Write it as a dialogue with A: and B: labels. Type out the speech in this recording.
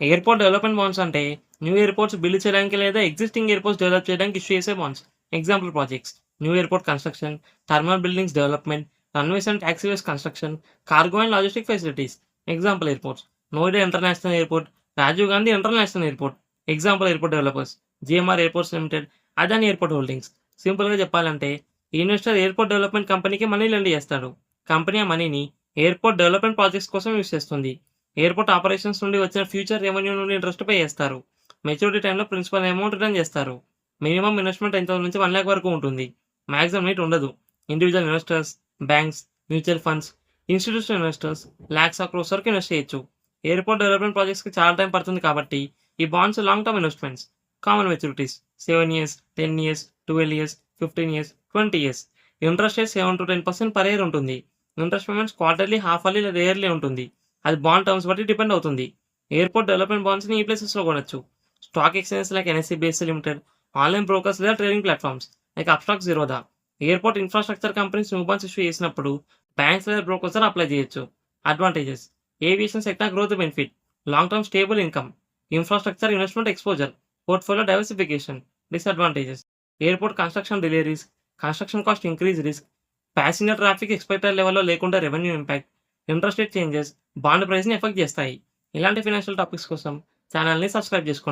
A: Airport development bonds అంటే new airports build చేయడానికి లేదా ఎగ్జిస్టింగ్ ఎయిర్‌పోర్ట్స్ డెవలప్ చేయడానికి ఇష్యూ చేసే bonds. Example projects: new airport construction, thermal buildings development, runways and taxiways construction, cargo and logistic facilities. Example airports: Noida international airport, Rajiv Gandhi international airport. Example airport developers: GMR airports limited, Adani airport holdings. సింపుల్‌గా చెప్పాలంటే investor airport development కంపెనీకి money lend చేస్తాడు. Company ఆ మనీని airport development projects కోసం use చేస్తుంది. Airport operations నుండి వచ్చిన ఫ్యూచర్ రెవెన్యూ నుండి ఇంట్రెస్ట్ పే చేస్తారు. మెచ్యూరిటీ టైమ్‌లో ప్రిన్సిపల్ అమౌంట్ రిటర్న్ చేస్తారు. మినిమమ్ ఇన్వెస్ట్‌మెంట్ ఎంత నుంచి 1,00,000 వరకు ఉంటుంది. మాక్సిమం లిమిట్ ఉండదు. Individual investors, banks, mutual funds, institutional investors lakhs of crores వరకు ఇన్వెస్ట్ చేయొచ్చు. ఎయిర్‌పోర్ట్ డెవలప్‌మెంట్ ప్రాజెక్ట్స్‌కి చాలా టైం పడుతుంది కాబట్టి ఈ bonds long term investments. Common maturities: 7 years, 10 years, 12 years, 15 years, 20 years. Interest rate 7-10% per year ఉంటుంది. Interest payments quarterly, half yearly లేదా yearly ఉంటుంది. అది బాండ్ టర్మ్స్ బట్టి డిపెండ్ అవుతుంది. ఎయిర్‌పోర్ట్ డెవలప్‌మెంట్ బాండ్స్‌ని ఈ ప్లేసెస్‌లో కొనొచ్చు: stock exchanges like NSC BSC limited, online brokers లేదా trading platforms like Upstox, Zerodha. Airport infrastructure companies new bonds issue చేసినప్పుడు బ్యాంక్స్ లేదా బ్రోకర్స్ ద్వారా అప్లై చేయొచ్చు. Advantages: aviation sector growth benefit, long term stable income, infrastructure investment exposure, portfolio diversification. Disadvantages: airport construction delay risk, construction cost increase risk, passenger traffic expected లెవెల్‌లో లేకుండా revenue impact, interest rate changes bond ప్రైస్‌ని effect చేస్తాయి. ఇలాంటి financial topics కోసం ఛానల్‌ని subscribe చేసుకోండి.